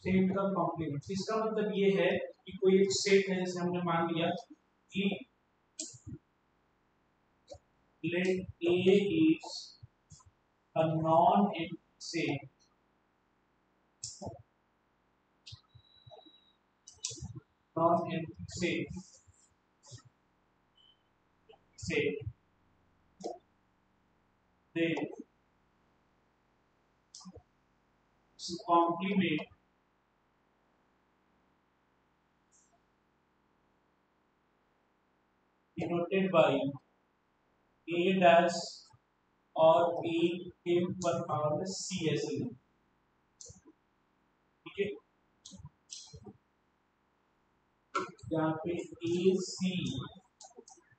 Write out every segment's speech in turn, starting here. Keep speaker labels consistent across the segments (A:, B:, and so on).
A: Set का complement. इसका मतलब ये है कि कोई एक सेट है, जैसे हमने मान लिया कि let A is a non-empty set, then its complement denoted by A dash और A के पर पावर में C ऐसे, ठीक है। यहाँ पे A C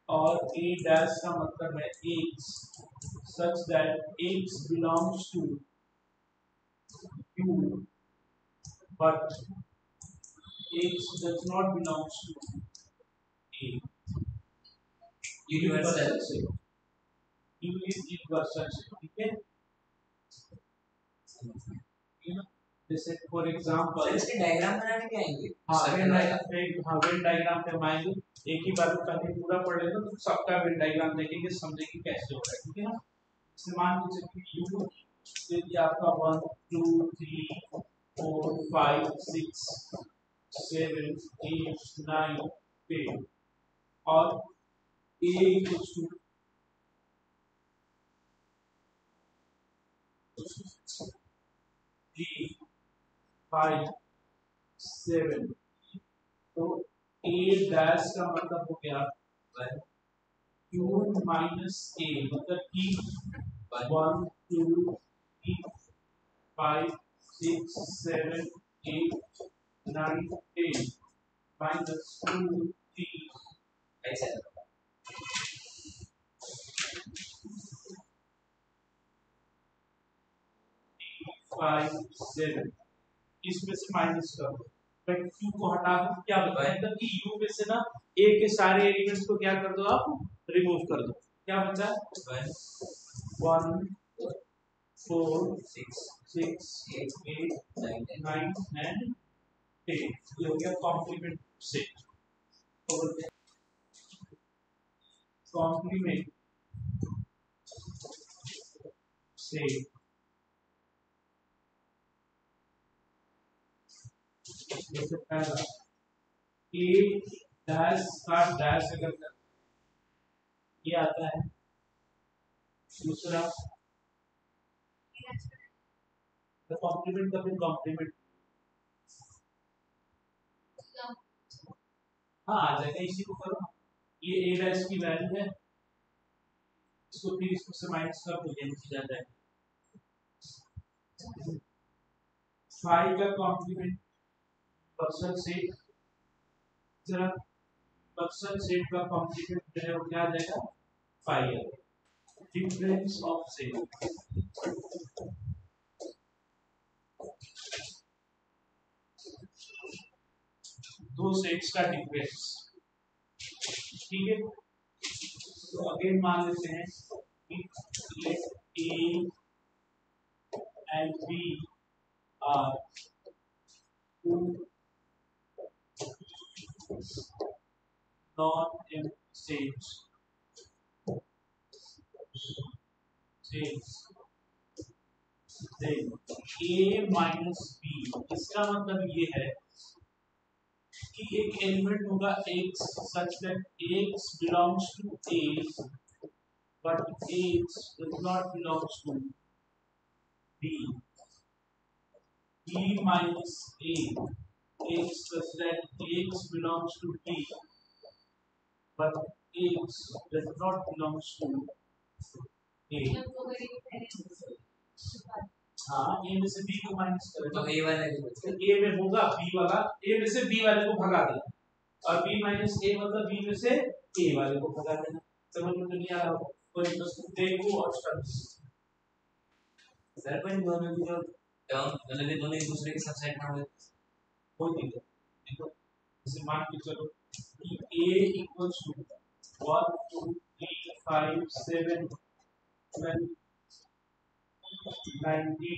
A: और A dash का मतलब है X, such that X belongs to Q but X does not belong to A। Universal से यूनिवर्सल से, ठीक है। जैसे फॉर एग्जांपल
B: इसके डायग्राम बनाने के आएंगे।
A: वेन डायग्राम पे हम आएंगे, एक ही बार कभी पूरा पढ़ लेना तो सबका वेन डायग्राम देखेंगे, समझेंगे कैसे हो रहा है, ठीक है ना। मान लीजिए कि यू यदि आपका 1 2 3 4 5 6 7 8 9 10 और A equals to 3 5 7, तो A डैश का मतलब हो गया Q माइनस A, मतलब कि 1 2 3 5 6 7 8 9 10 माइनस 2 3
B: ऐसा
A: 5 7, इसमें से माइनस कर दो, बट Q को हटा दो, क्या बताया मतलब कि U में से ना A के सारे एलिमेंट्स को क्या कर दो, आप रिमूव कर दो, क्या बचा 1 4 6 8 9 एंड 10, ये हो गया कॉम्प्लीमेंट सेट। कॉम्प्लीमेंट सेट जैसे पहला A डैश का डैश अगर ये आता है, दूसरा कॉम्प्लीमेंट का फिर कॉम्प्लीमेंट हाँ आ जाएगा, इसी को करो, ये A डैश की वैल्यू है, इसको फिर इसको से माइनस कर दो, ये नीचे जाता है। 5 का कॉम्प्लीमेंट पर्सन सेट, जरा पर्सन सेट का कॉम्प्लीमेंट जो है वो क्या आ जाएगा 5, डिफरेंस ऑफ सेट, दो सेट्स का डिफरेंस, ठीक है। तो अगेन मान लेते हैं कि let A and B are two non-empty sets, then A minus B, इसका मतलब ये है कि एक एलिमेंट होगा X such that X belongs to A but X does not belongs to B, B minus A, X such that X belongs to B but X does not belongs to A। हाँ, A में से B को minus करें
B: तो A वाले
A: A में होगा B वाला, A में से B वाले को भगा देना, और B माइनस A मतलब B में से A वाले को भगा देना। समझ में नहीं आ रहा हो कोई बस देखो और स्टडी।
B: सर पर दोनों की जो टर्म मतलब ये दोनों एक दूसरे के साथ सेट ना हो,
A: कोई दिक्कत देखो, जैसे मान के चलो कि A इक्वल्स टू 1 2 3 5 7 12 19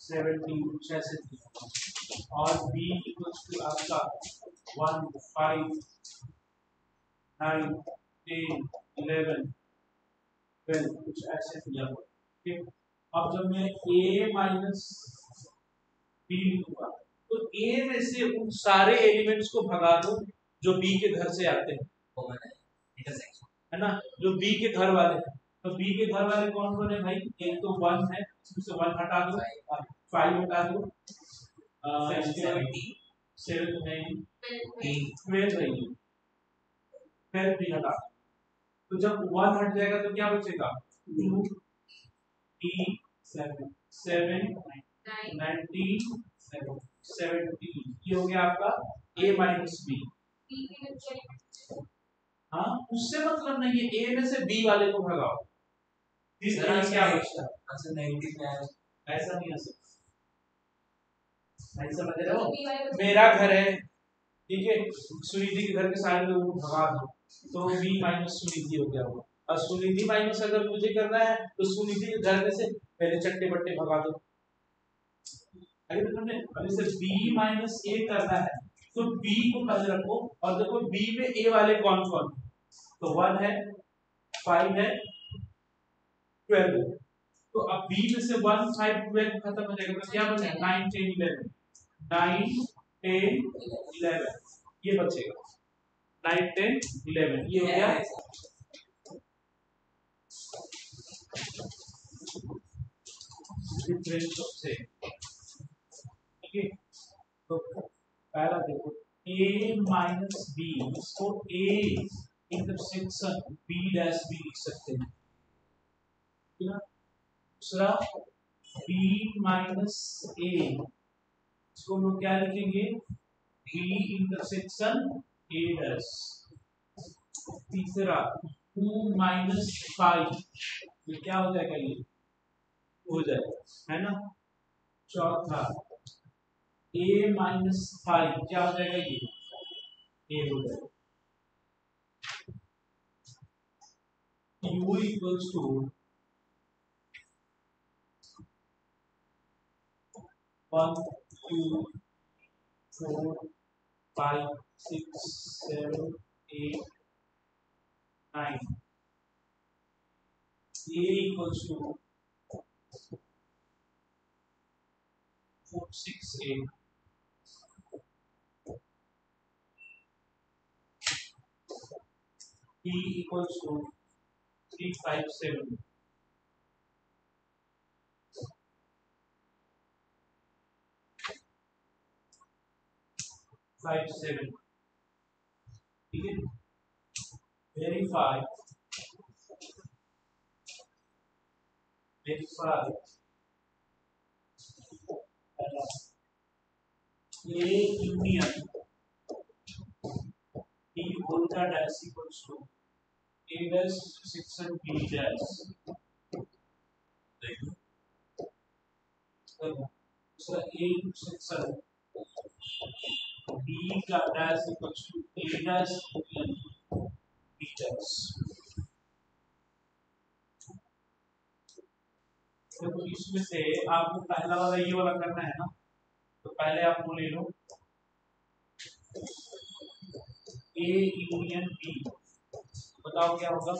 A: 17 कुछ ऐसे दिया और b इक्वल्स टू आपका 1 5 9 10 11 12 कुछ ऐसे दिया हुआ। ठीक, अब जब मैं a माइनस b लिखूंगा तो a में से उन सारे एलिमेंट्स को भगा दो जो b के घर से आते हैं, है ना, जो b के घर वाले हैं। तो b के घर वाले कौन कौन है भाई? एक तो 1 है, इसमें से 1 हटा दो, 5 हटा दो, 7 नहीं, 12 नहीं, 12 भी हटा। तो जब 1 हट जाएगा तो क्या बचेगा? 2 3 7 19 17, ये हो गया आपका a माइनस b। हाँ, उससे मतलब नहीं है, a में से b वाले को भगाओ, इस तरह क्या बचता है? ऐसा नहीं आ सकता, नहीं समझ रहे हो? मेरा घर है, ठीक है, सुनिधि के घर के सारे लोगों को भगा दो तो b माइनस सुनिधि हो गया होगा। और सुनिधि माइनस अगर मुझे करना है तो सुनिधि के घर में से पहले चट्टे बट्टे भगा दो। अगर तुमने अभी से b माइनस a करना है तो b को पहले रखो और देखो b में a वाले कौन कौन? तो 1 है, 5 है, 12 है। तो अब b में से 1 5 12 खत्म हो जाएगा तो क्या बचेगा? 9 10 11, 9 10 11 ये बचेगा, 9 10 11 ये हो गया। डिफरेंस ऑफ से, ठीक है, तो पहला देखो a माइनस b, इसको a intersection b dash b लिख सकते हैं, ठीक है। दूसरा b माइनस a, इसको हम लोग क्या लिखेंगे? b intersection a dash. तीसरा 2 माइनस 5, ये क्या हो जाएगा? ये हो जाएगा, है ना। चौथा a माइनस 5 क्या हो जाएगा? ये a हो जाएगा। u equals to 1 2 4 5 6 7 8 9, a equals to 4 6 8, b equals to 3 5 7, 5 7, ठीक है। Verify a union b delta dash equals to a dash section b dash, दूसरा a section b का dash equals to a dash union b dash। तो इसमें से आपको पहला वाला ये वाला करना है ना, तो पहले आप वो ले लो a यूनियन b, बताओ क्या होगा?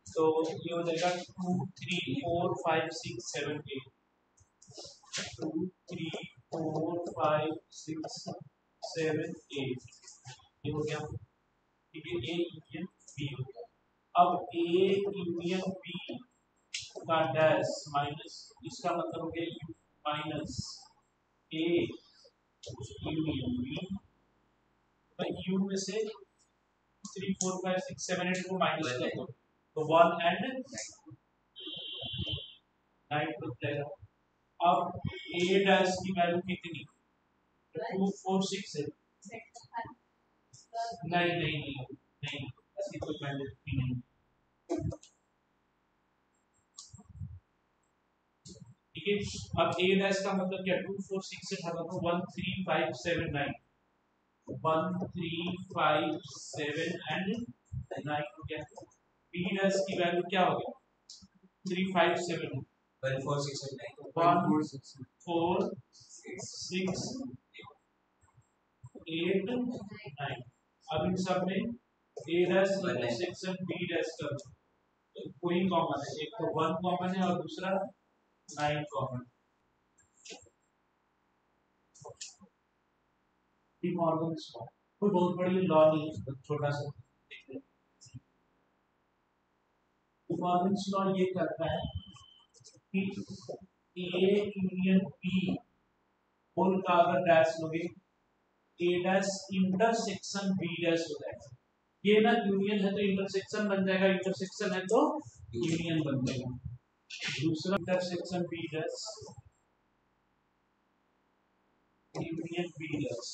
A: तो ये हो जाएगा 2 3 4 5 6 7 8, 2 3 4 5 6 7 8 ये हो गया, ठीक है। a यूनियन b हो गया। अब a यूनियन b का डैश माइनस, इसका मतलब हो गया u minus a union b, तो u में से 3 4 5 6 7 8 को माइनस कर दो तो 1 एंड 9 बच जाएगा। अब a डैश की वैल्यू कितनी? 2 4 6 है, नहीं नहीं नहीं नहीं, इसकी कोई वैल्यू नहीं, ठीक है। अब a डैश का मतलब क्या? 2 4 6 से भागा तो 1 3 5 7 9, 1 3 5 7 एंड 9 हो गया। b डैश की वैल्यू क्या हो गया? 3 5 7,
B: 1 4 6 8 9
A: 1 4 6 8 9। अब इन सब में a dash intersection b dash कर तो कोई कॉमन है, एक तो 1 कॉमन है और दूसरा 9 कॉमन। डी मॉर्गन्स लॉ कोई बहुत बड़ी लॉ नहीं है, छोटा सा देखते हैं। डी मॉर्गन्स लॉ ये कहता है कि a यूनियन b होल का अगर डैश लोगे a dash intersection b dash हो जाएगा। ये ना यूनियन है तो इंटरसेक्शन बन जाएगा, इंटरसेक्शन है तो यूनियन बन जाएगा। दूसरा intersection b dash union b dash,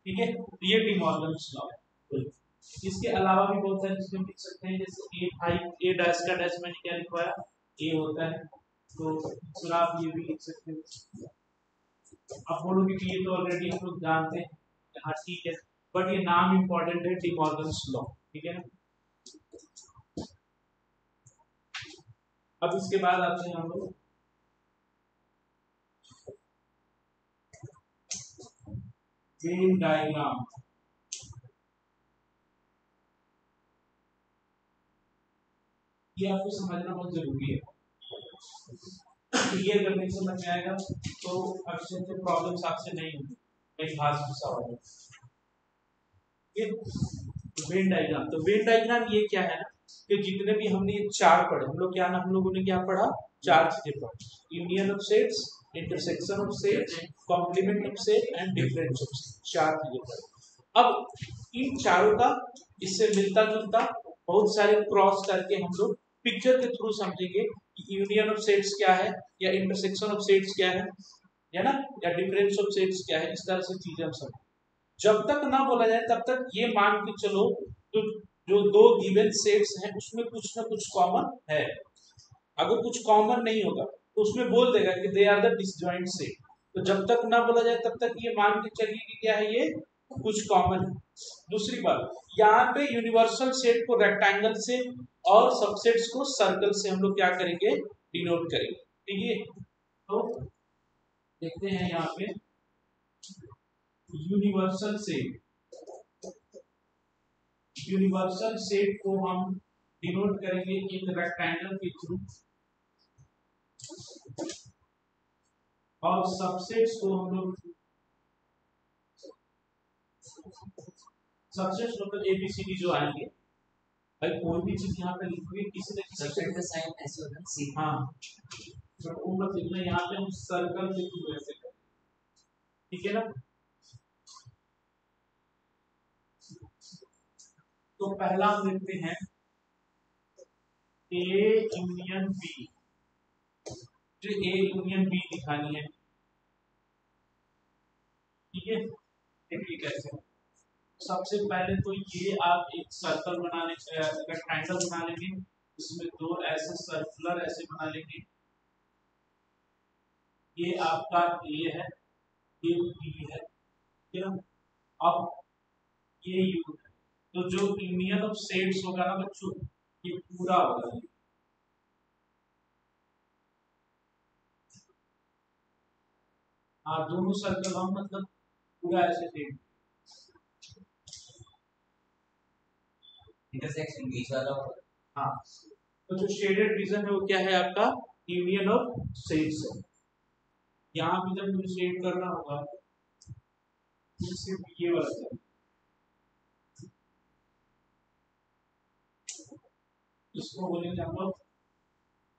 A: ठीक है। तो ये डी मॉर्गन्स लॉ है। इसके अलावा भी बहुत सारे चीजें लिख सकते हैं, जैसे a डैश का डैश मैंने क्या लिखवाया a होता है, तो दूसरा आप ये भी लिख सकते हैं। आप बोलोगे कि ये तो ऑलरेडी हम लोग जानते हैं, हाँ ठीक है, बट ये नाम इंपॉर्टेंट है, डी मॉर्गन्स लॉ, ठीक है ना। अब इसके बाद आते हैं हम लोग वेन डायग्राम। ये आपको समझना बहुत जरूरी है, क्लियर करने से समझ में आएगा तो अक्सर से प्रॉब्लम्स आपसे नहीं होंगी, कहीं खास गुस्सा हो। ये वेन डायग्राम, तो वेन डायग्राम ये क्या है ना कि जितने भी हमने ये चार पढ़े, हम लोग क्या ना, हम लोगों ने क्या पढ़ा, चार चीजें पढ़ी, union of sets, intersection of sets, complement of set and difference of set, चार चीजें पढ़ी। अब इन चारों का इससे मिलता जुलता बहुत सारे क्रॉस करके हम लोग पिक्चर के थ्रू समझेंगे कि यूनियन ऑफ सेट्स क्या है या इंटरसेक्शन ऑफ सेट्स क्या है ना, या डिफरेंस ऑफ सेट्स क्या है, इस तरह से चीजें हम समझें। जब तक ना बोला जाए तब तक ये मान के चलो तो जो दो गिवन सेट्स हैं उसमें कुछ ना कुछ कॉमन है। अगर कुछ कॉमन नहीं होगा तो उसमें बोल देगा कि they are the disjoint set. तो जब तक ना बोला जाए तब तक ये मान के चलिए कि क्या है, ये कुछ कॉमन है। दूसरी बात, यहाँ पे यूनिवर्सल सेट को रेक्टेंगल से और सबसेट्स को सर्कल से हम लोग क्या करेंगे, डिनोट करेंगे, ठीक है। तो देखते हैं यहाँ पे यूनिवर्सल सेट को हम डिनोट करेंगे एक रेक्टेंगल के थ्रू, और सबसेट्स को हम लोग, सबसेट्स मतलब एबीसीडी जो आएंगे, भाई कोई भी चीज यहाँ पे लिखोगे किसी न किसी
B: सबसेट का साइन ऐसे होता है सी,
A: हाँ बट वो मत लिखना, यहाँ पे हम सर्कल के थ्रू ऐसे करें, ठीक है ना। तो पहला हम लिखते हैं ए यूनियन बी, जो ए यूनियन बी दिखानी है, ठीक है। देखिए कैसे, सबसे पहले तो ये आप एक सर्कल बनाने, रेक्टेंगल बना लेंगे, इसमें दो ऐसे सर्कुलर ऐसे बना लेंगे, ये आपका ए है, ये बी है, ठीक है। अब ये यू है, तो जो यूनियन ऑफ सेट्स होगा ना बच्चों, ये पूरा होगा, हाँ दोनों सर्कल हम मतलब पूरा ऐसे सेट,
B: इंटरसेक्शन बीच वाला,
A: हाँ। तो जो शेडेड रीजन है वो क्या है आपका, यूनियन ऑफ सेट्स है। यहाँ पे जब मुझे शेड करना होगा तो सिर्फ ये वाला है, इसको बोलेंगे हम लोग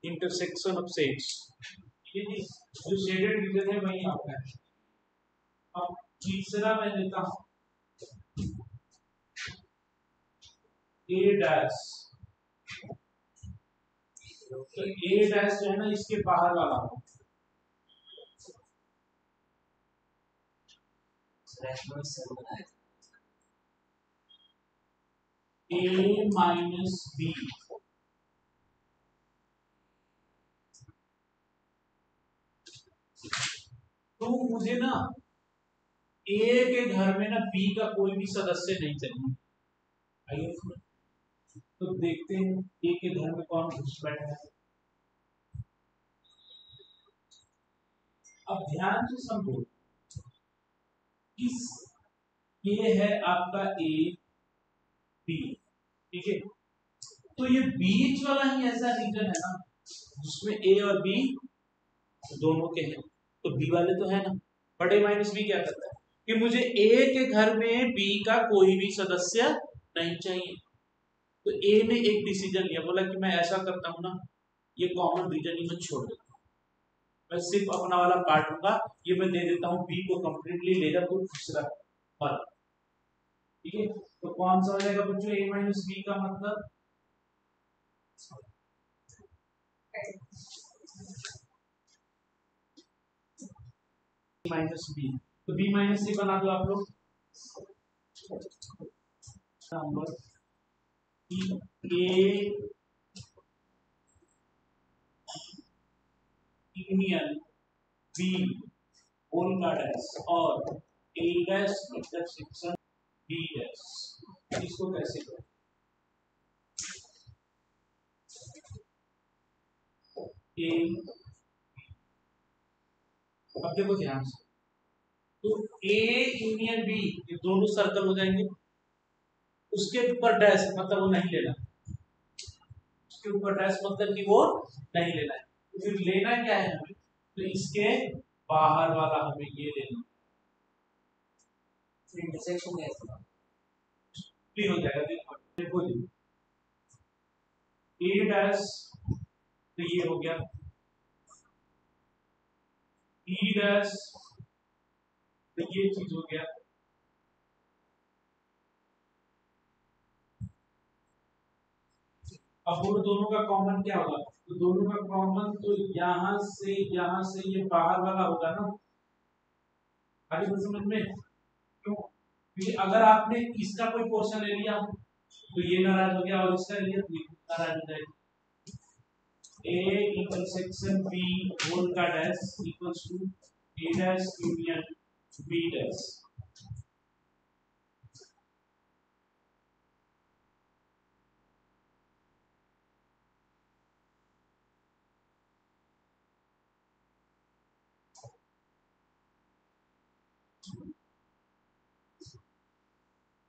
A: इंटरसेक्शन ऑफ सेट्स, ठीक है जी। जो शेडेड रीजन है वही आपका है। अब तीसरा मैं लेता हूं ए डैश, तो ए डैश जो है ना इसके बाहर वाला हो, ए माइनस बी, तो मुझे ना ए के घर में ना बी का कोई भी सदस्य नहीं चाहिए, आइए तो देखते हैं ए के घर में कौन घुस बैठा है। अब ध्यान से समझो, इस ये है आपका ए बी, ठीक है। तो ये बीच वाला ही ऐसा रीजन है ना जिसमें ए और बी दोनों के हैं, तो बी वाले तो है ना। बट ए माइनस बी क्या करता है कि मुझे ए के घर में बी का कोई भी सदस्य नहीं चाहिए। तो ए ने एक डिसीजन लिया, बोला कि मैं ऐसा करता हूं ना, ये कॉमन रीजन ही मैं छोड़ देता हूं, मैं सिर्फ अपना वाला पार्ट लूंगा, ये मैं दे देता हूं बी को कंप्लीटली, ले जा तू दूसरा वाला, ठीक है। तो कौन सा हो जाएगा बच्चों ए माइनस बी का मतलब माइनस बी, तो बी माइनस सी बना दो आप लोग। Number A union B whole का डैश और A dash intersection B dash, इसको कैसे करें? ए, अब देखो ध्यान से, तो ए यूनियन बी ये दोनों सर्कल हो जाएंगे, उसके ऊपर डैश मतलब वो नहीं लेना, उसके ऊपर डैश मतलब कि वो नहीं लेना है। तो फिर लेना क्या है हमें, तो इसके बाहर वाला हमें ये लेना,
B: इंटरसेक्शन कैसे
A: फ्री हो जाएगा। देखो ए डैश तो ये हो गया, बी डैश तो ये चीज हो गया, अब वो दोनों का कॉमन क्या होगा, तो दोनों का कॉमन तो यहां से ये बाहर वाला होगा ना, आगे तो समझ में क्यों, क्योंकि अगर आपने इसका कोई पोर्शन ले लिया तो ये नाराज हो गया, और इसका लिया तो ये नाराज हो जाएगा। ए इंटरसेक्शन बी होल का dash equals to A dash union B dash,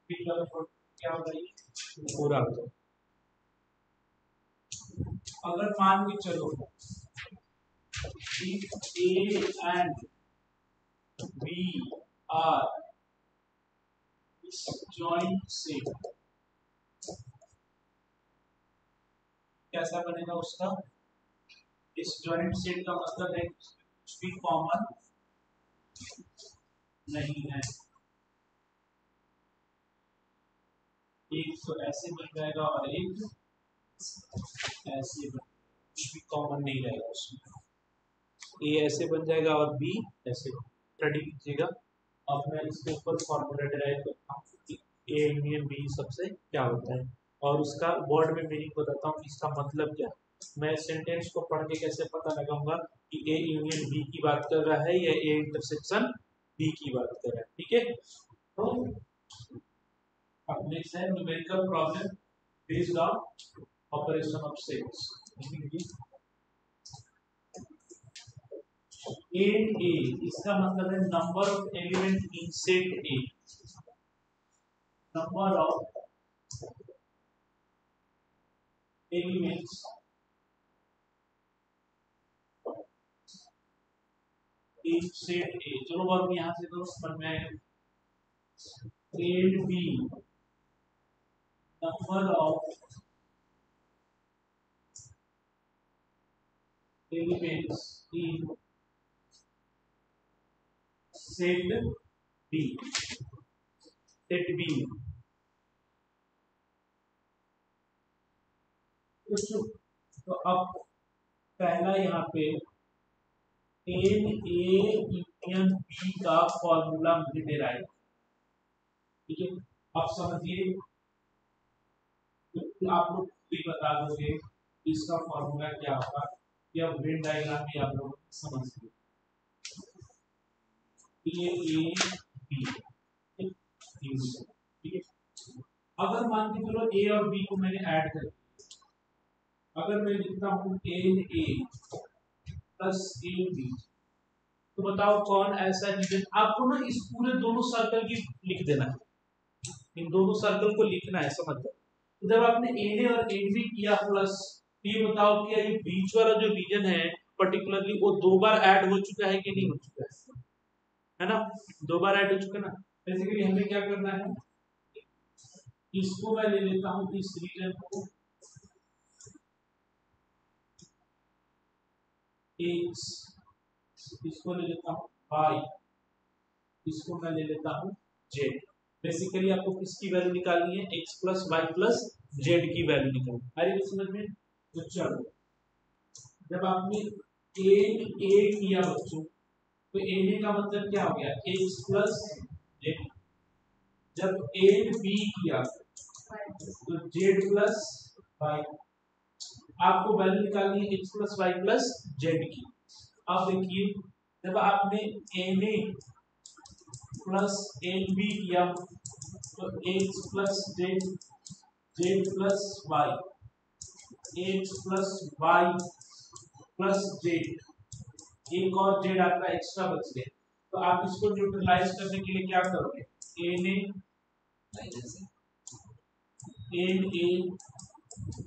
A: क्या होगा ये पूरा हो जाएगा। अगर मान के चलो if A and B are joint set, कैसा बनेगा उसका, इस जॉइंट सेट का मतलब है कुछ भी कॉमन नहीं है, एक तो ऐसे बन जाएगा और एक ऐसे बन, कुछ भी कॉमन नहीं रहेगा उसमें, ए ऐसे बन जाएगा और बी ऐसे, स्टडी कीजिएगा। अब मैं इसके ऊपर फॉर्मूला डिराइव करता हूँ ए यूनियन बी सबसे क्या होता है, और उसका वर्ड में मीनिंग बताता हूँ इसका मतलब क्या। मैं सेंटेंस को पढ़ के कैसे पता लगाऊंगा कि ए यूनियन बी की बात कर रहा है या ए इंटरसेक्शन बी की बात कर रहा है, ठीक है। तो अब नेक्स्ट है numerical problem based on operation of sets. And A इसका मतलब है number of element in set A, number of elements in set A. चलो बात यहां से तो समझ में आएगा, and B number of elements in set B, set B तो अब पहला यहाँ पे एन ए यूनियन बी का फॉर्मूला मुझे डिराइव, ठीक है। अब समझिए, आप लोग भी बता दोगे इसका फॉर्मूला क्या होगा, या वेन डायग्राम भी आप लोग समझ लीजिए, ए बी ठीक है। अगर मान के चलो ए और बी को मैंने ऐड कर, अगर मैं लिखता हूँ n A plus n B, तो बताओ कौन ऐसा रीजन, आपको ना इस पूरे दोनों सर्कल की लिख देना है, इन दोनों सर्कल को लिखना है, समझ लो। तो जब आपने एन ए और एन बी किया प्लस, ये बताओ कि ये बीच वाला जो रीजन है पर्टिकुलरली वो दो बार ऐड हो चुका है कि नहीं हो चुका है ना? दो बार ऐड हो चुका ना। बेसिकली हमें क्या करना है, इसको मैं ले लेता हूं इस रीजन को x, इसको ले लेता हूं y, इसको मैं ले लेता हूं z। बेसिकली आपको किसकी वैल्यू निकालनी है, x plus Y plus Z की वैल्यू निकालनी है। अरे समझ में? तो चलो, जब आपने एन ए किया बच्चों, तो एन ए का मतलब क्या हो गया, x प्लस जेड। जब एन बी किया तो जेड प्लस वाई, आपको वैल्यू निकालनी है x plus Y plus Z की। अब देखिए, जब आपने n A plus n B किया तो x plus Z, Z plus Y, x plus Y plus Z, एक और जेड आपका एक्स्ट्रा बच गया। तो आप इसको न्यूट्रलाइज करने के लिए क्या करोगे, n A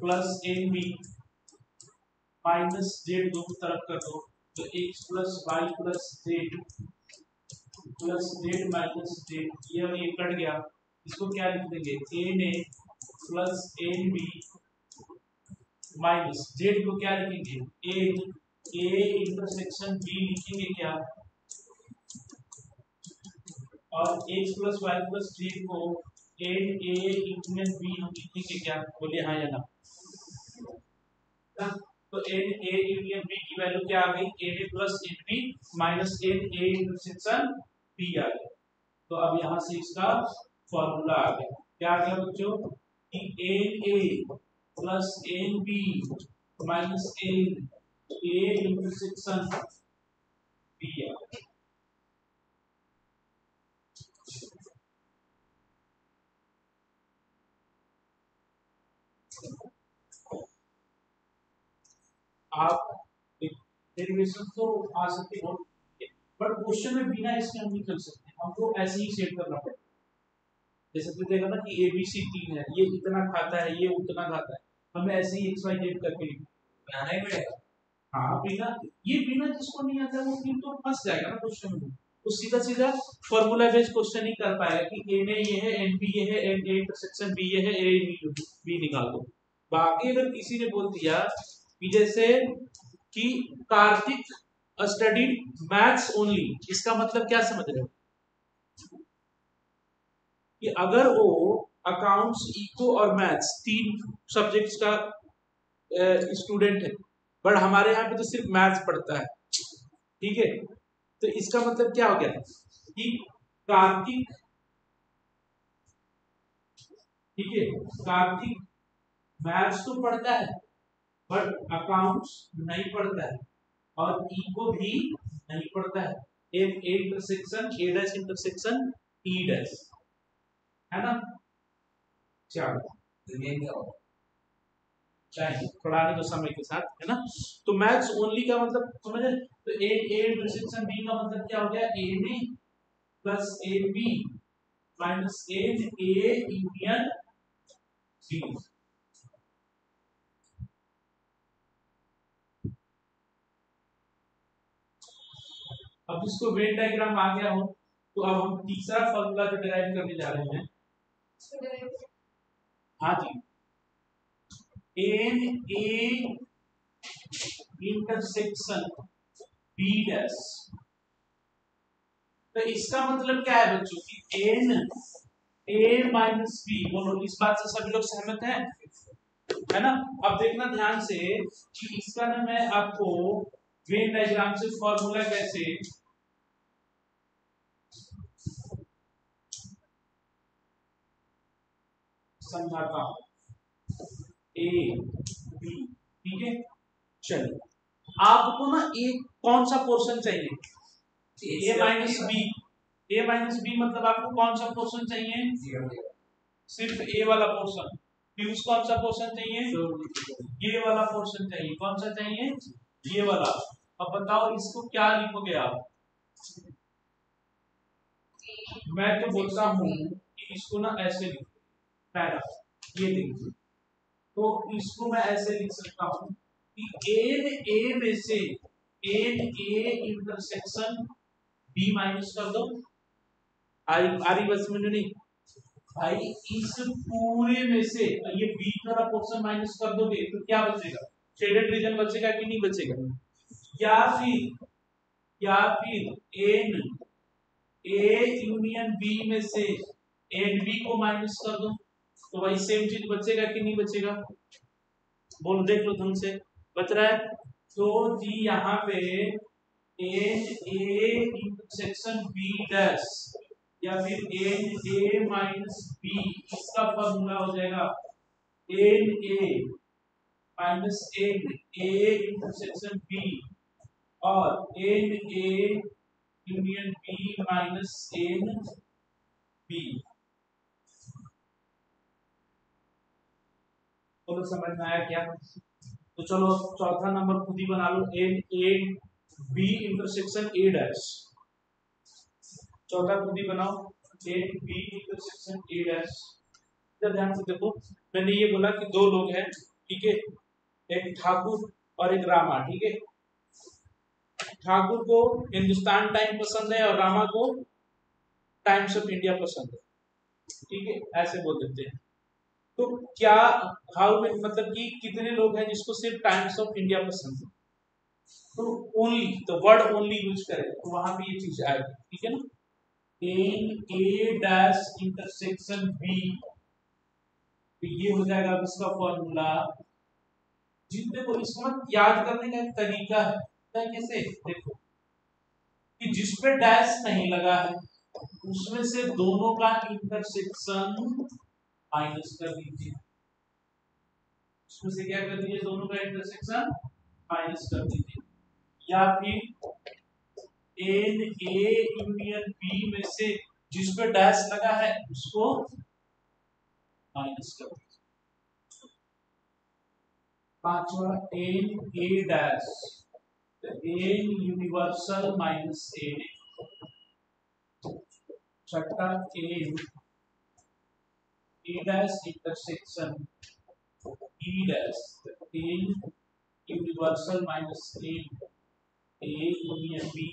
A: plus n B minus Z दोनों तरफ कर दो, तो x plus Y plus Z plus Z minus Z, ये कट गया। इसको क्या लिख देंगे, n A plus n B minus Z को क्या लिखेंगे, ए इंटरसेक्शन बी लिखेंगे क्या, और x plus Y plus z को एन ए इंक्रीमेंट बी हम लिखेंगे क्या, बोलिए हाँ या ना? तो एन ए यूनियन बी की वैल्यू क्या आ गई, n A plus n B minus n A intersection B आ गया। तो अब यहां से इसका फॉर्मूला आ गया, क्या आ गया बच्चों, कि n A plus n B minus n A intersection B आ गया। आप डेरिवेशन तो आ सकते हो, बट क्वेश्चन में बिना इसके हम नहीं कर सकते, हमको ऐसे ही सेट करना पड़ेगा। जैसे तो देखा ना कि ए बी सी तीन है, ये इतना खाता है, ये उतना खाता है, हमें ऐसे ही एक्स वाई जेड करके बनाना ही पड़ेगा। हाँ, बिना ये बिना जिसको नहीं आता वो फिर तो फंस जाएगा ना क्वेश्चन में, तो सीधा सीधा फॉर्मूला बेस्ड क्वेश्चन ही कर पाएगा कि ए में ये है, एन बी ये है, एन ए इंटरसेक्शन बी ये है, ए बी निकाल दो। बाकी अगर किसी ने बोल दिया कि जैसे कि कार्तिक स्टडीड मैथ्स ओनली, इसका मतलब क्या समझ रहे हो, कि अगर वो अकाउंट्स, इको और मैथ्स तीन सब्जेक्ट्स का स्टूडेंट है, बट हमारे यहाँ पे तो सिर्फ मैथ्स पढ़ता है, ठीक है, तो इसका मतलब क्या हो गया कि कार्तिक, ठीक है, कार्तिक मैथ्स तो पढ़ता है बट अकाउंट्स नहीं पढ़ता है, और इको भी नहीं पढ़ता है, एक intersection A dash intersection E dash, है ना? चलो चाहिए पढ़ाने को समय के साथ, है ना? तो मैथ्स ओनली का मतलब समझे, तो ए इंटरसेक्शन बी का मतलब क्या हो गया, A B plus A B minus n A union B. अब जिसको वेन डायग्राम आ गया हो, तो अब हम तीसरा फॉर्मूला जो डिराइव करने जा रहे हैं, हाँ जी, n A intersection B dash, तो इसका मतलब क्या है बच्चों की एन ए माइनस बी, बोलो इस बात से सभी लोग सहमत हैं, है ना? अब देखना ध्यान से कि इसका ना मैं आपको वेन डायग्राम से फॉर्मूला कैसे समझाता हूं, ए बी, ठीक है, चलिए आपको ना एक कौन सा पोर्शन चाहिए, ए माइनस बी, ए माइनस बी मतलब आपको कौन सा पोर्शन चाहिए, सिर्फ ए वाला पोर्शन, फ्यूज कौन सा पोर्शन चाहिए, ये वाला पोर्शन चाहिए, कौन सा चाहिए, ये वाला। अब बताओ इसको क्या लिखोगे आप, मैं तो बोलता हूं कि इसको ना ऐसे लिखो, पैरा ये देखिए, तो इसको मैं ऐसे लिख सकता हूं कि एन ए में से n A intersection B minus कर दो, आरी बस में नहीं भाई, इस पूरे में से ये बी का पोर्शन माइनस कर दोगे तो क्या बचेगा, शेडेड रीजन बचेगा कि नहीं बचेगा, या फिर एन ए यूनियन बी में से एन बी को माइनस कर दो, तो भाई सेम चीज बचेगा कि नहीं बचेगा, बोलो देख लो ढंग से, बच रहा है। तो जी यहाँ पे n A intersection B dash या फिर एन ए माइनस बी, इसका फॉर्मूला हो जाएगा n A minus n A intersection B और n A union B minus n B. तो समझ में आया क्या, तो चलो चौथा नंबर खुद ही बना लो, n A B intersection A dash, चौथा खुद ही बनाओ, n B intersection A dash. इधर ध्यान से देखो, मैंने ये बोला कि दो लोग हैं, ठीक है, एक ठाकुर और एक रामा, ठीक है, ठाकुर को हिंदुस्तान टाइम पसंद है और रामा को टाइम्स ऑफ इंडिया पसंद है, ठीक है, ऐसे बोल देते हैं। तो क्या हाउ में मतलब कि कितने लोग हैं जिसको सिर्फ टाइम्स ऑफ इंडिया पसंद है, तो ओनली, तो वर्ड ओनली यूज करें तो वहां पे ये चीज आएगी, ठीक है ना, n A dash intersection B, तो ये हो जाएगा इसका फॉर्मूला। जितने को इसको याद करने का एक तरीका है, कैसे देखो कि जिस पे डैश नहीं लगा है उसमें से दोनों का इंटरसेक्शन माइनस कर दीजिए, उसमें से क्या कर दीजिए, दोनों का इंटरसेक्शन माइनस कर दीजिए, या फिर एन ए यूनियन बी में से जिस पे डैश लगा है उसको माइनस कर दीजिए। पांचवा n A dash, n universal minus n, छठा n A dash intersection B dash, n universal minus n A union B,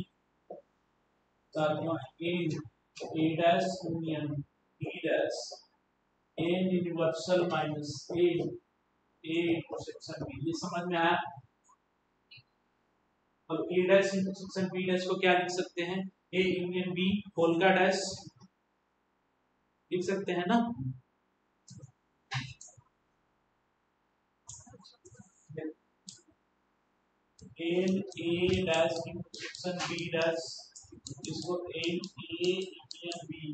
A: सातवां n A dash union B dash, n universal minus n A intersection B. ये समझ में आया। अब A dash intersection B dash को क्या लिख सकते हैं, ए यूनियन बी होल का डैश लिख सकते हैं ना, n A dash intersection B dash, इसको n A union B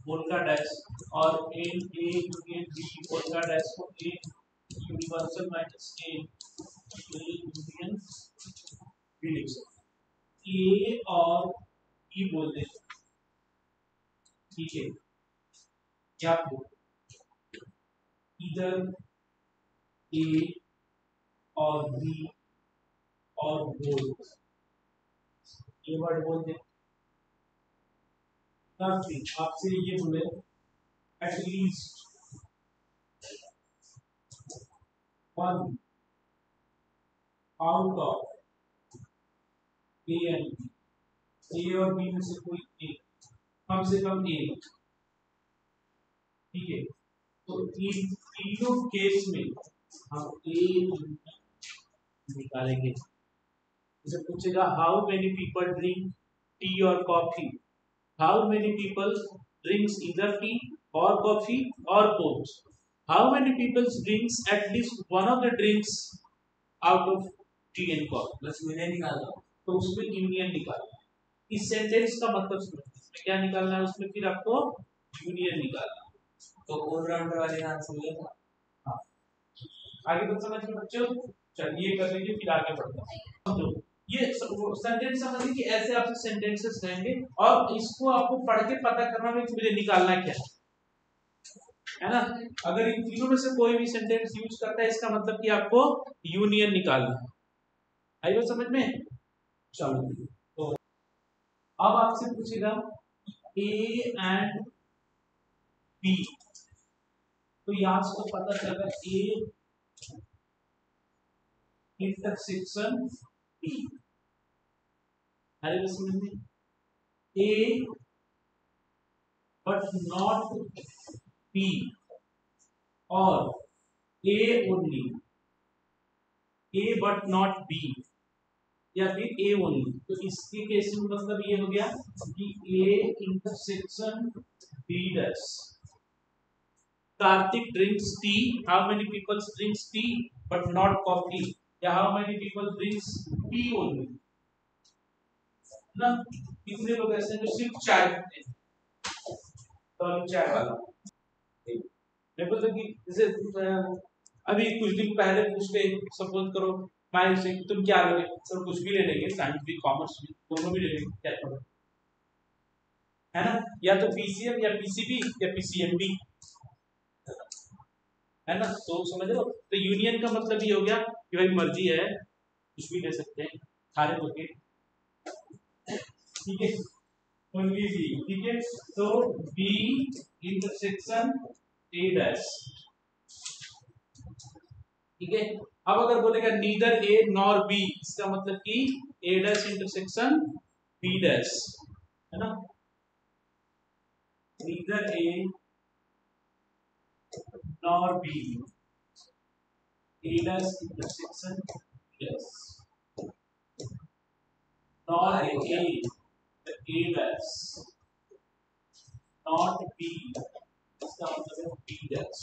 A: whole का डैश और n A union B whole का डैश को n universal minus n A union B लिख सकते हैं, ए और ई बोल दे, ठीक है, क्या इधर ए और बी और बोल, ये वर्ड बोल दे, आपसे ये बोले at least one out of A and B, A और बी में से कोई एक, कम से कम एक, ठीक है, तो इन तीनों केस में हम ए निकालेंगे। जैसे पूछेगा how many people drink tea और coffee, how many people drinks either tea और कॉफी और both, how many people drinks at least one of the drinks out of tea and coffee,
B: बस यूनियन निकालना,
A: तो उसमें यूनियन निकालना। इस sentence का मतलब समझो, इसमें क्या निकालना है, उसमें फिर आपको यूनियन निकालना।
B: तो ऑलराउंडर वाले का आंसर ये था।
A: हाँ, आगे तो समझ में बच्चों, चलिए कर लीजिए, फिर आगे बढ़ते हैं। समझो ये सेंटेंस समझिए कि ऐसे आपसे सेंटेंसेस रहेंगे और इसको आपको पढ़ के पता करना है कि मुझे निकालना क्या है। है ना। अगर इन तीनों में से कोई भी सेंटेंस यूज करता है इसका मतलब कि आपको यूनियन निकालना है। आई बात समझ में? चलो तो अब आपसे पूछेगा ए एंड बी, तो यहां से तो पता चला ए इंटरसेक्शन बी। अरे समझ में, ए बट नॉट बी और A only, A but not B या फिर ए ओनली। तो इसके केस में मतलब ये हो गया कि A intersection B dash. Kartik drinks tea, how many people drinks tea but not coffee, या how many people drinks tea only ना। कितने लोग ऐसे हैं जो सिर्फ चाय पीते हैं, तो चाय वाला देखो तो कि जैसे अभी कुछ दिन पहले पूछते, सपोज करो मैं से तुम क्या लोगे, सर कुछ भी ले लेंगे, साइंस भी कॉमर्स भी दोनों भी ले लेंगे, क्या करोगे, है ना। या तो पीसीएम या पीसीबी या पीसीएमबी, है ना। तो समझ लो, तो यूनियन का मतलब ये हो गया कि भाई मर्जी है कुछ भी ले सकते हैं, खाने को के, ठीक है, ओनली बी, ठीक है। तो बी इंटरसेक्शन ए डैश, ठीक है। अब अगर बोलेगा नीदर ए नॉर बी, इसका मतलब कि A dash intersection B dash, है ना। Neither A nor B, A dash intersection B dash, nor A dash not B, इसका मतलब है बी डैश।